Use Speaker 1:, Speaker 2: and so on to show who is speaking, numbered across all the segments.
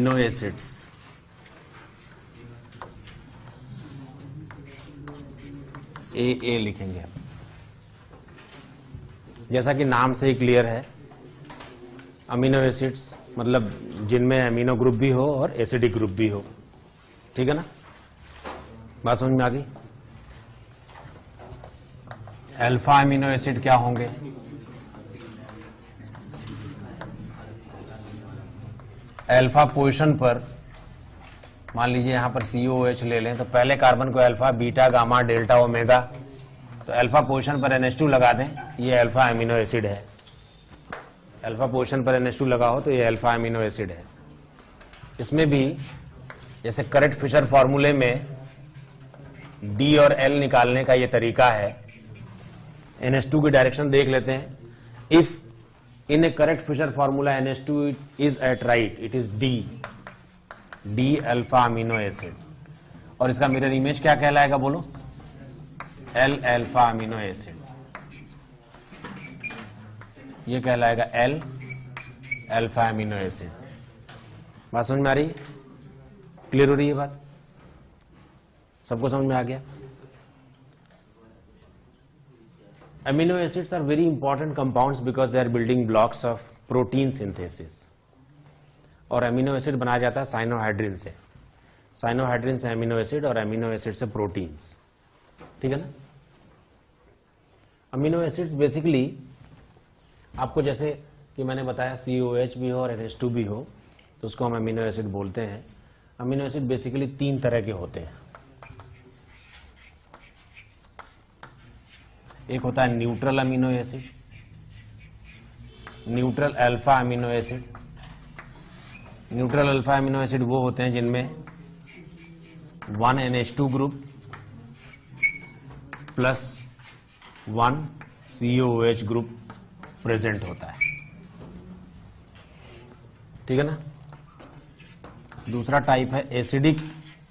Speaker 1: Amino acids ए लिखेंगे हम। जैसा कि नाम से ही क्लियर है, अमीनो एसिड्स मतलब जिनमें अमीनो ग्रुप भी हो और एसिडिक ग्रुप भी हो। ठीक है ना, बात समझ में आ गई। अल्फा अमीनो एसिड क्या होंगे? अल्फा पोजीशन पर मान लीजिए यहां पर COOH ले लें तो पहले कार्बन को alpha, beta, gamma, delta, omega, तो अल्फा पोजीशन पर NH2 लगा दें, ये अल्फा अमीनो एसिड है। अल्फा पोजीशन पर NH2 लगा हो तो ये अल्फा अमीनो एसिड है। इसमें भी जैसे करेक्ट फिशर फॉर्मूले में D और L निकालने का ये तरीका है। NH2 की डायरेक्शन देख लेते हैं। If in a correct Fischer formula NH2 is at right, it is D alpha amino acid, और इसका मिरर इमेज क्या कहलाएगा बोलो? L अल्फा अमीनो एसिड, ये कहलाएगा L अल्फा अमीनो एसिड। बात समझ में आ रही है? क्लियर हो रही है बात? सबको समझ में आ गया? Amino acids are very important compounds because they are building blocks of protein synthesis. और अमीनो एसिड बनाया जाता है साइनोहाइड्रिन से। साइनोहाइड्रिन से अमीनो एसिड और अमीनो एसिड से प्रोटीन्स। ठीक है ना? अमीनो एसिड्स बेसिकली आपको जैसे कि मैंने बताया COH भी हो और NH2 भी हो तो उसको हम अमीनो एसिड बोलते हैं। अमीनो एसिड बेसिकली 3 तरह के होते हैं। एक होता है neutral amino acid, neutral alpha amino acid. Neutral alpha amino acid वो होते हैं जिनमें 1 NH2 group plus 1 COOH group present होता है। ठीक है ना? दूसरा टाइप है acidic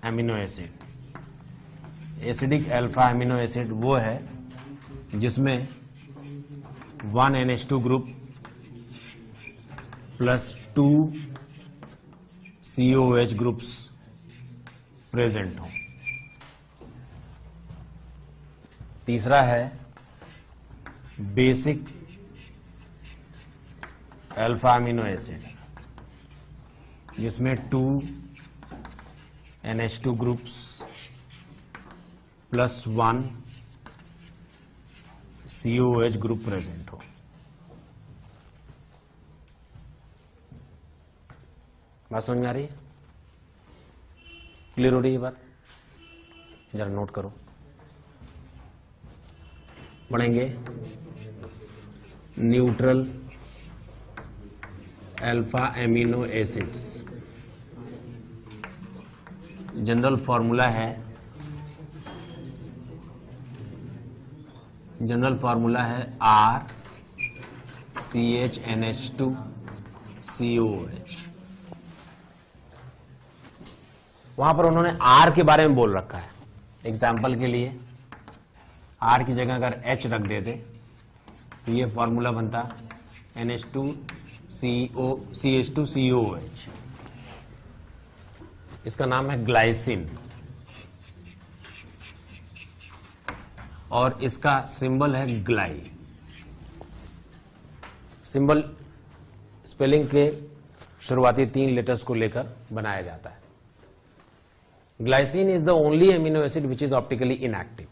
Speaker 1: amino acid. Acidic alpha amino acid वो है जिसमें 1 NH2 group plus 2 COOH groups present हो। तीसरा है बेसिक अल्फा अमीनो एसिड जिसमें 2 NH2 groups plus 1 COOH group present हो। बात समझ में आ रही है? क्लियर हो रही है बात? जरा नोट करो। पढ़ेंगे neutral alpha amino acids. General formula है, RCHNH2COOH। वहां पर उन्होंने R के बारे में बोल रखा है। एग्जाम्पल के लिए R की जगह अगर H रख देते तो ये फॉर्मूला बनता NH2CH2COOH। इसका नाम है ग्लाइसिन और इसका सिंबल है ग्लाई। सिंबल स्पेलिंग के शुरुआती 3 लेटर्स को लेकर बनाया जाता है। Glycine is the only amino acid which is optically inactive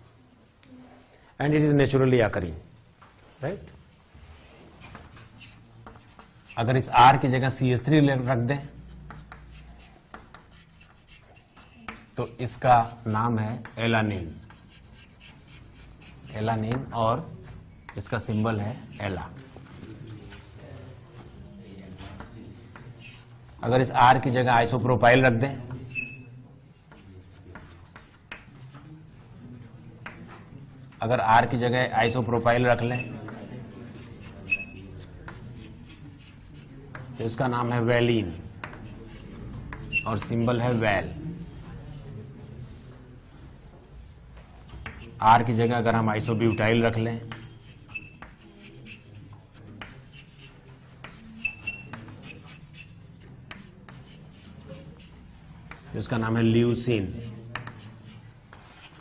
Speaker 1: and it is naturally occurring, right. अगर इस R की जगह CH3 रख दें तो इसका नाम है एलानिन। एलानिन और इसका सिंबल है एला। अगर इस R की जगह आइसोप्रोपाइल रख दें अगर R की जगह आइसोप्रोपाइल रख लें तो इसका नाम है वैलीन और सिंबल है वैल। R की जगह अगर हम आइसोब्यूटाइल रख लें इसका नाम है ल्यूसीन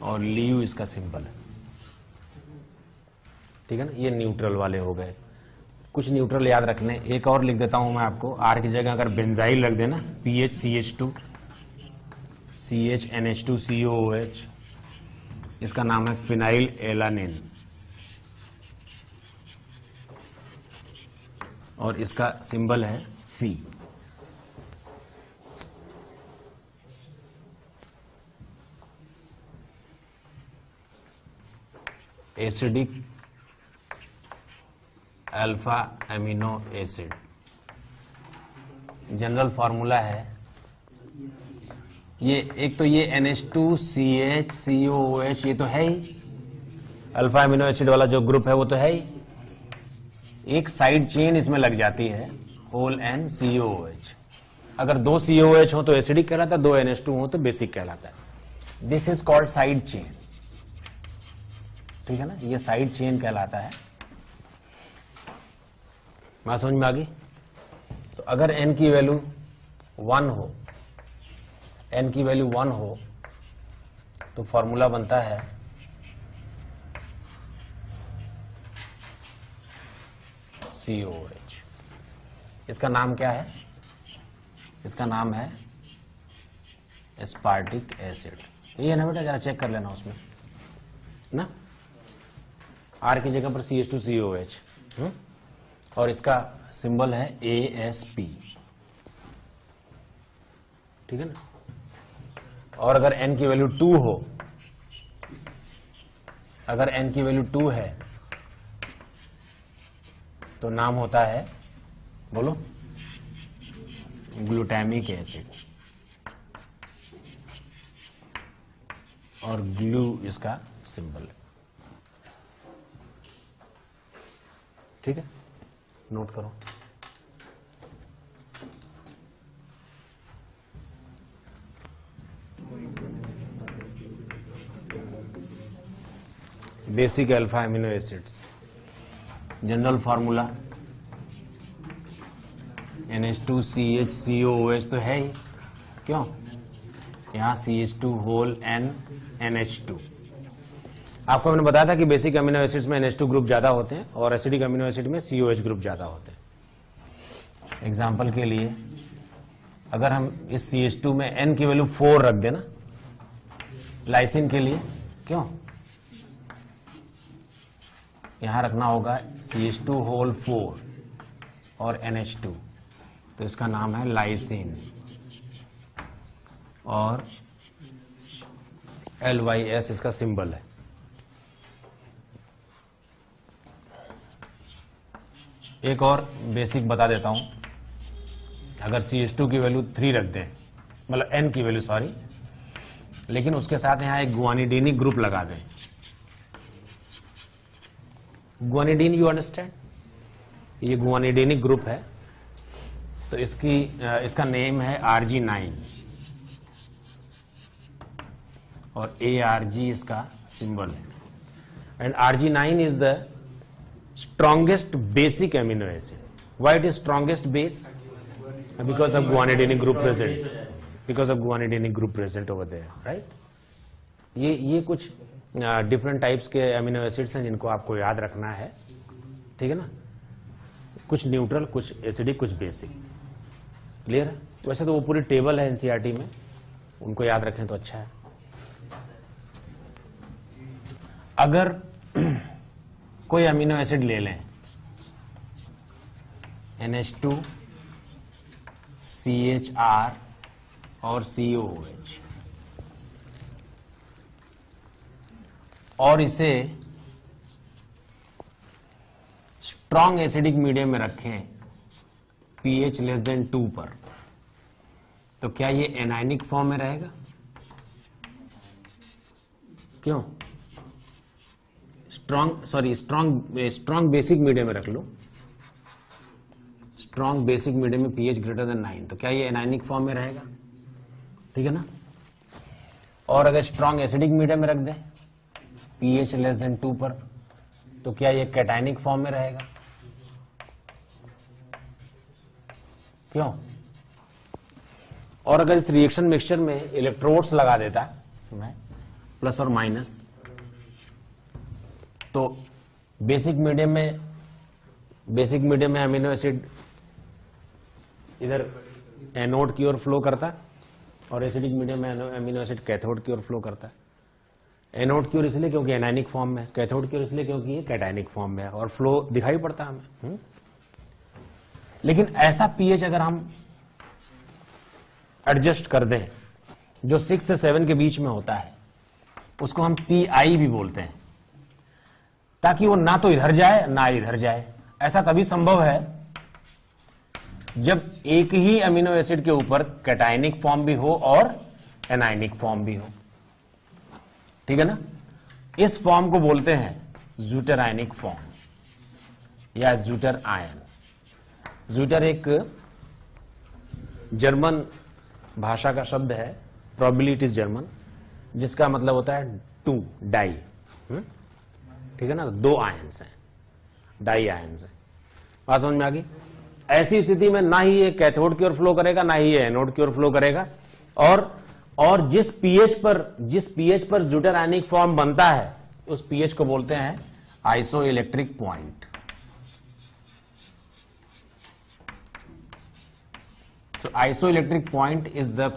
Speaker 1: और ल्यू इसका सिंबल है। ठीक है ना, ये न्यूट्रल वाले हो गए। कुछ न्यूट्रल याद रखने, एक और लिख देता हूं मैं आपको। आर की जगह अगर बेंजाइल रख देना, PHCH2 CHNH2COOH, इसका नाम है फिनाइल एलानिन और इसका सिंबल है phi. Acidic alpha amino acid, general formula है ये। एक तो ये NH2CHCOOH, ये तो है ही अल्फा एमिनो एसिड वाला जो ग्रुप है वो तो है ही। एक साइड चेन इसमें लग जाती है, होल N COOH। अगर 2 COOH हो तो एसिडिक कहलाता है, 2 NH2 हो तो बेसिक कहलाता है। This is called side chain. ठीक है ना, ये साइड चेन कहलाता है। बात समझ में आ गई? तो अगर n की वैल्यू 1 हो, n की वैल्यू 1 हो तो फॉर्मूला बनता है COOH। इसका नाम क्या है? इसका नाम है एस्पार्टिक एसिड। ये है ना बेटा, जरा चेक कर लेना उसमें ना। R की जगह पर CH2COH और इसका सिंबल है ASP। ठीक है ना। और अगर n की वैल्यू 2 हो, अगर n की वैल्यू 2 है तो नाम होता है, बोलो, ग्लूटामिक एसिड और ग्लू इसका सिंबल है। ठीक है, नोट करो। Basic alpha amino acids, general formula NH2CHCOOH तो है ही, क्यों? यहां CH2 होल N NH2। आपको मैंने बताया था कि बेसिक अमीनो एसिड्स में NH2 ग्रुप ज्यादा होते हैं और एसिडिक अमीनो एसिड में COH ग्रुप ज्यादा होते हैं। एग्जाम्पल के लिए अगर हम इस CH2 में N की वैल्यू 4 रख देना, लाइसिन के लिए, क्यों? यहां रखना होगा CH2 होल 4 और NH2, तो इसका नाम है लाइसिन और LYS इसका सिंबल है। एक और बेसिक बता देता हूं। अगर CH2 की वैल्यू 3 रख दें, मतलब N की वैल्यू सॉरी, लेकिन उसके साथ यहां एक गुआनिडीनिक ग्रुप लगा दें। Guanidine, you understand? ये गुआनिडीनिक ग्रुप है, तो इसका नेम है Arg9 और ARG इसका सिंबल है। And Arg9 is the strongest basic amino acid. Why it is strongest base? Because of guanidinic group present. Because of guanidinic group present over there, right? ये कुछ different types के amino acids हैं जिनको आपको याद रखना है। ठीक है ना, कुछ न्यूट्रल, कुछ एसिडिक, कुछ बेसिक। क्लियर है? वैसे तो वो पूरी टेबल है एनसीईआरटी में, उनको याद रखें तो अच्छा है। अगर कोई अमीनो एसिड ले लें, NH2 CHR और COOH, और इसे स्ट्रॉन्ग एसिडिक मीडियम में रखें pH लेस देन 2 पर, तो क्या ये एनायनिक फॉर्म में रहेगा? क्यों? स्ट्रॉन्ग बेसिक मीडियम में रख लो, स्ट्रॉन्ग बेसिक मीडियम में pH ग्रेटर देन 9, तो क्या ये एनायनिक फॉर्म में रहेगा? ठीक है ना। और अगर स्ट्रॉन्ग एसिडिक मीडियम में रख दें pH लेस देन 2 पर, तो क्या ये कैटायनिक फॉर्म में रहेगा? क्यों? और अगर इस रिएक्शन मिक्सचर में इलेक्ट्रोड्स लगा देता मैं प्लस और माइनस, तो बेसिक मीडियम में अमीनो एसिड इधर एनोड की ओर फ्लो करता और एसिडिक मीडियम में अमीनो एसिड कैथोड की ओर फ्लो करता है। एनोड की ओर इसलिए क्योंकि एनायनिक फॉर्म में, कैथोड की ओर इसलिए क्योंकि ये कैटायनिक फॉर्म में है और फ्लो दिखाई पड़ता है हमें। लेकिन ऐसा पीएच अगर हम एडजस्ट कर दें जो 6 से 7 के बीच में होता है, उसको हम पीआई भी बोलते हैं, ताकि वो ना तो इधर जाए ना इधर जाए। ऐसा तभी संभव है जब एक ही अमीनो एसिड के ऊपर कैटायनिक फॉर्म भी हो और एनायनिक फॉर्म भी हो, ठीक है ना। इस फॉर्म को बोलते हैं ज़्यूटर आयनिक फॉर्म या ज़्यूटर आयन। ज़्यूटर एक जर्मन भाषा का शब्द है, प्रोबेबली इट इज जर्मन, जिसका मतलब होता है टू, डाई, ठीक है ना। 2 आयन्स हैं, डाई आयन्स हैं। बात समझ में आ गई। ऐसी स्थिति में ना ही ये कैथोड की ओर फ्लो करेगा ना ही ये एनोड की ओर फ्लो करेगा, और जिस पीएच पर ज़्यूटर आयनिक फॉर्म बनता है उस पीएच को बोलते हैं isoelectric point. So isoelectric point is the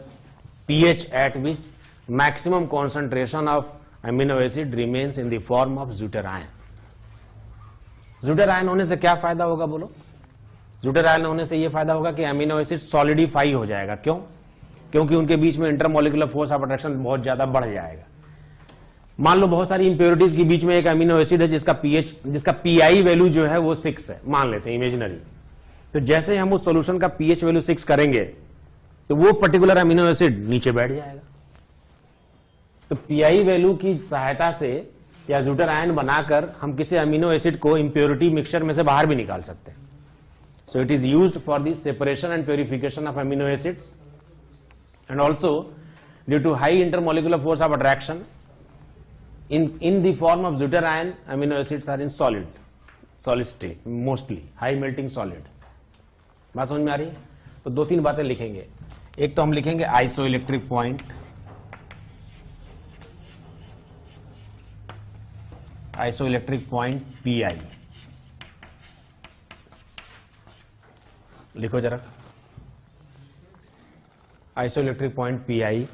Speaker 1: pH at which maximum concentration of amino acid remains in the form of zwitter ion. Zwitter ion होने से क्या फायदा होगा बोलो? ज़्यूटर आयन होने से यह फायदा होगा कि अमीनो एसिड सॉलिडिफाई हो जाएगा। क्यों? क्योंकि उनके बीच में इंटरमोलिकुलर फोर्स ऑफ अट्रैक्शन बहुत ज्यादा बढ़ जाएगा। मान लो बहुत सारी इंप्योरिटीज के बीच में एक अमीनो एसिड है जिसका पीआई वैल्यू जो है वो 6 है, मान लेते हैं इमेजिनरी। तो जैसे हम उस सॉल्यूशन का पीएच वैल्यू 6 करेंगे तो वो पर्टिकुलर अमीनो एसिड नीचे बैठ जाएगा। तो पीआई वैल्यू की सहायता से या ज़्यूटर आयन बनाकर हम किसी अमीनो एसिड को इंप्योरिटी मिक्सचर में से बाहर भी निकाल सकते हैं। So it is used for the separation and purification of amino acids and also due to high intermolecular force of attraction in the form of zwitter ion amino acids are in solid state, mostly high melting solid। बात समझ में आ रही है? तो 2-3 बातें लिखेंगे। एक तो हम लिखेंगे isoelectric point, isoelectric point pI लिखो जरा। Isoelectric point pI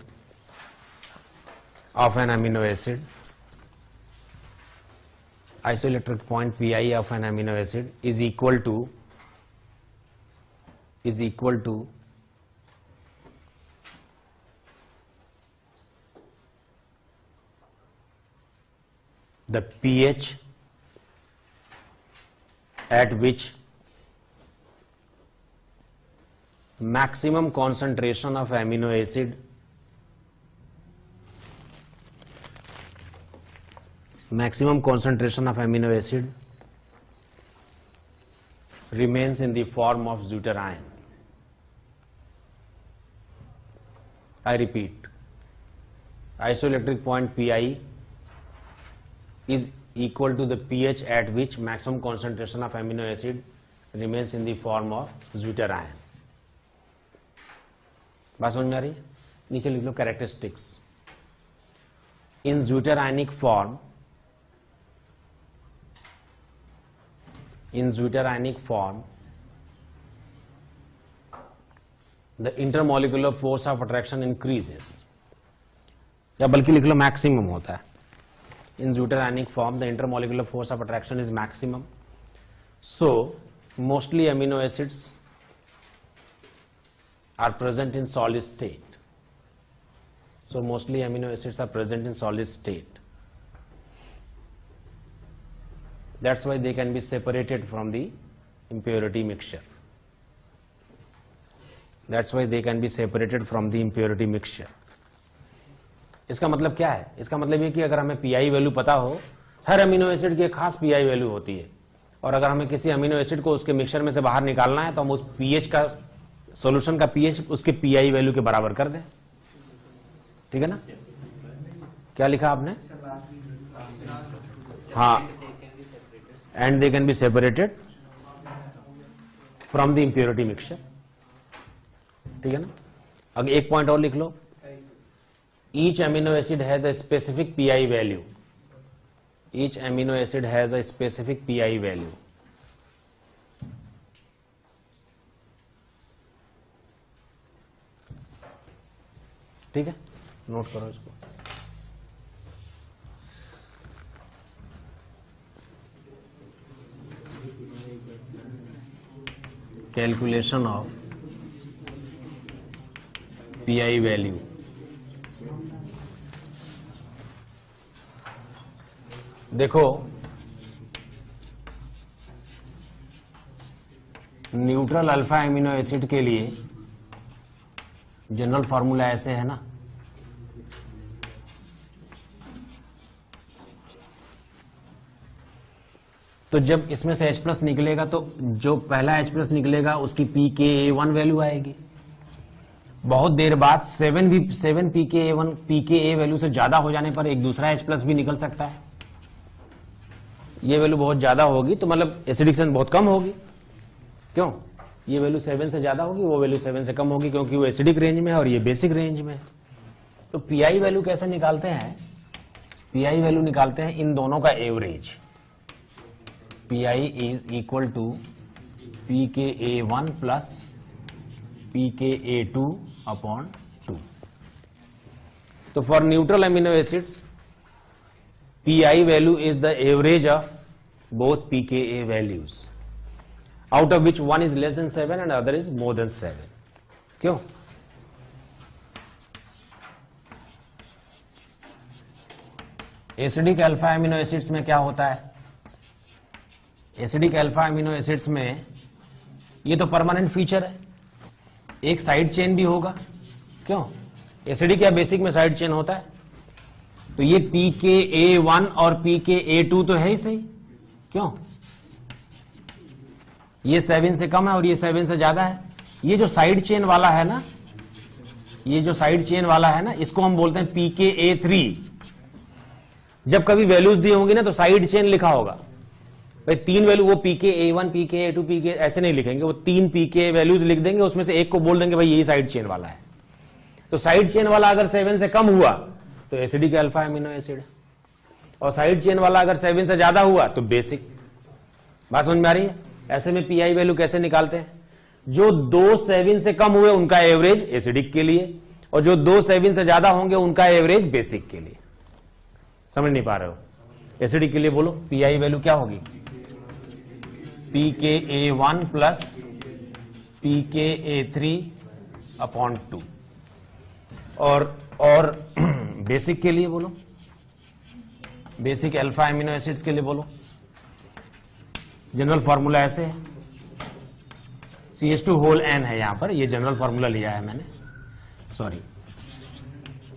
Speaker 1: of an amino acid, isoelectric point pi of an amino acid is equal to the pH at which maximum concentration of amino acid remains in the form of zwitter ion. I repeat, isoelectric point pi is equal to the pH at which maximum concentration of amino acid remains in the form of zwitter ion. बात समझ में आ रही है? नीचे लिख लो characteristics. In zwitter ionic form, in zwitter ionic form the intermolecular force of attraction increases, या बल्कि लिख लो मैक्सिमम होता है। in zwitter ionic form the intermolecular force of attraction is maximum, so mostly amino acids are present in solid state, that's why they can be separated from the impurity mixture, इसका मतलब क्या है? इसका मतलब ये कि अगर हमें पीआई वैल्यू पता हो, हर अमीनो एसिड की एक खास पीआई वैल्यू होती है, और अगर हमें किसी अमीनो एसिड को उसके मिक्सचर में से बाहर निकालना है तो हम उस पीएच का, सॉल्यूशन का पीएच उसके पीआई वैल्यू के बराबर कर दें। ठीक है ना? क्या लिखा आपने? हाँ, and they can be separated from the impurity mixture। ठीक है ना? अब एक पॉइंट और लिख लो, each amino acid has a specific pI value, each amino acid has a specific pI value. ठीक है, नोट करो इसको। Calculation of pI value. देखो न्यूट्रल अल्फा एमिनो एसिड के लिए जनरल फॉर्मूला ऐसे है ना, तो जब इसमें से H+ निकलेगा तो जो पहला H+ निकलेगा उसकी pKa1 वैल्यू आएगी। बहुत देर बाद 7 pKa1 pKa वैल्यू से ज्यादा हो जाने पर एक दूसरा H+ भी निकल सकता है। ये वैल्यू बहुत ज्यादा होगी तो मतलब एसिडिक्शन बहुत कम होगी। क्यों? ये वैल्यू 7 से ज्यादा होगी, वो वैल्यू 7 से कम होगी, क्योंकि वो एसिडिक रेंज में है और ये बेसिक रेंज में है। तो पीआई वैल्यू कैसे निकालते हैं? पीआई वैल्यू निकालते हैं इन दोनों का average. PI is equal to pKa1 plus pKa2 upon 2। तो for neutral amino acids pI value is the average of both pKa values, out of which one is less than 7 and other is more than 7. क्यों? Acidic alpha amino acids में क्या होता है? Acidic alpha amino acids में ये तो permanent feature है, एक साइड चेन भी होगा। क्यों? एसिडिक या बेसिक में साइड चेन होता है। तो ये pKa1 और pKa2 तो है ही सही। क्यों? ये 7 से कम है और ये 7 से ज्यादा है। ये जो साइड चेन वाला है ना, ये जो साइड चेन वाला है ना, इसको हम बोलते हैं pKa3। जब कभी वैल्यूज दी होंगी ना तो साइड चेन लिखा होगा भाई, 3 वैल्यू, वो pKa1 pKa2 pK ऐसे नहीं लिखेंगे, वो 3 pK वैल्यूज लिख देंगे, उसमें से एक को बोल देंगे भाई यही साइड चेन वाला है। तो साइड चेन वाला अगर 7 से कम हुआ तो एसिडिक अल्फा एमिनो एसिड, और साइड चेन वाला अगर 7 से ज्यादा हुआ तो बेसिक। बात समझ में आ रही है? ऐसे में पीआई वैल्यू कैसे निकालते हैं? जो 2 7 से कम हुए उनका एवरेज एसिडिक के लिए, और जो 2 7 से ज्यादा होंगे उनका एवरेज बेसिक के लिए। समझ नहीं पा रहे हो? एसिडिक के लिए बोलो पीआई वैल्यू क्या होगी? pKa1 plus pKa3 upon 2। और बेसिक के लिए बोलो, बेसिक अल्फा एमिनो एसिड्स के लिए बोलो, जनरल फॉर्मूला ऐसे है, CH2 होल n है यहां पर, ये जनरल फॉर्मूला लिया है मैंने, सॉरी,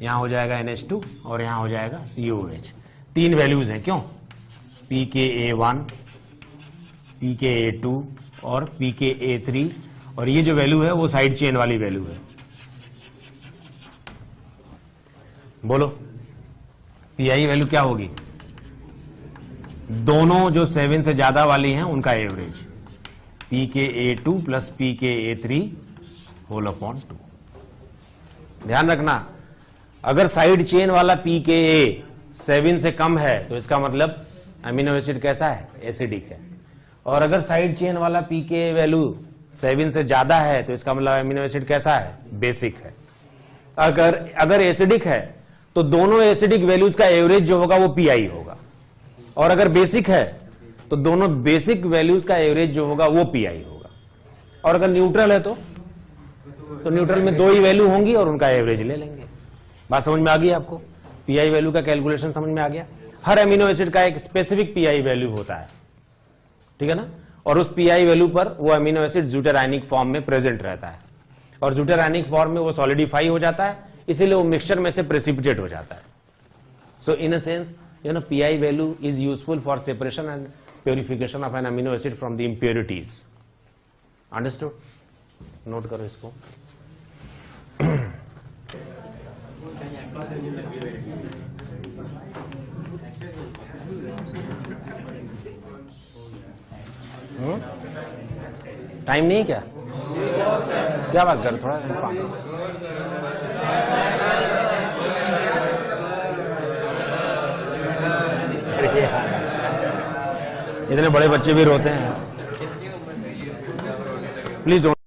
Speaker 1: यहां हो जाएगा NH2 और यहां हो जाएगा COH। 3 वैल्यूज हैं। क्यों? pKa1 pKa2 और pKa3, और ये जो वैल्यू है वो साइड चेन वाली वैल्यू है। बोलो पीआई वैल्यू क्या होगी? दोनों जो 7 से ज्यादा वाली हैं उनका average, pKa2 plus pKa3 whole upon 2। ध्यान रखना, अगर साइड चेन वाला pKa 7 से कम है तो इसका मतलब अमीनो एसिड कैसा है? एसिडिक है। और अगर साइड चेन वाला pKa वैल्यू 7 से ज्यादा है तो इसका मतलब अमीनो एसिड कैसा है? बेसिक है। अगर एसिडिक है तो दोनों एसिडिक वैल्यूज का एवरेज जो होगा वो पीआई होगा, और अगर बेसिक है तो दोनों बेसिक वैल्यूज का एवरेज जो होगा वो पीआई होगा। और अगर न्यूट्रल है तो न्यूट्रल में 2 ही वैल्यू होंगी और उनका एवरेज ले लेंगे। बात समझ में आ गई आपको? पीआई वैल्यू का कैलकुलेशन समझ में आ गया? हर अमीनो एसिड का एक स्पेसिफिक पीआई वैल्यू होता है, ठीक है ना, और उस पीआई वैल्यू पर वो अमीनो एसिड ज्यूटेरायनिक फॉर्म में प्रेजेंट रहता है, और ज्यूटेरायनिक फॉर्म में वो सॉलिडिफाई हो जाता है, इसीलिए वो मिक्सचर में से प्रेसिपिटेट हो जाता है। So in a sense pI value is useful for separation and purification of an amino acid from the impurities. Understood? Note करो इसको। टाइम नहीं है क्या? क्या बात कर थोड़ा इतने बड़े बच्चे भी रोते हैं प्लीज डोंट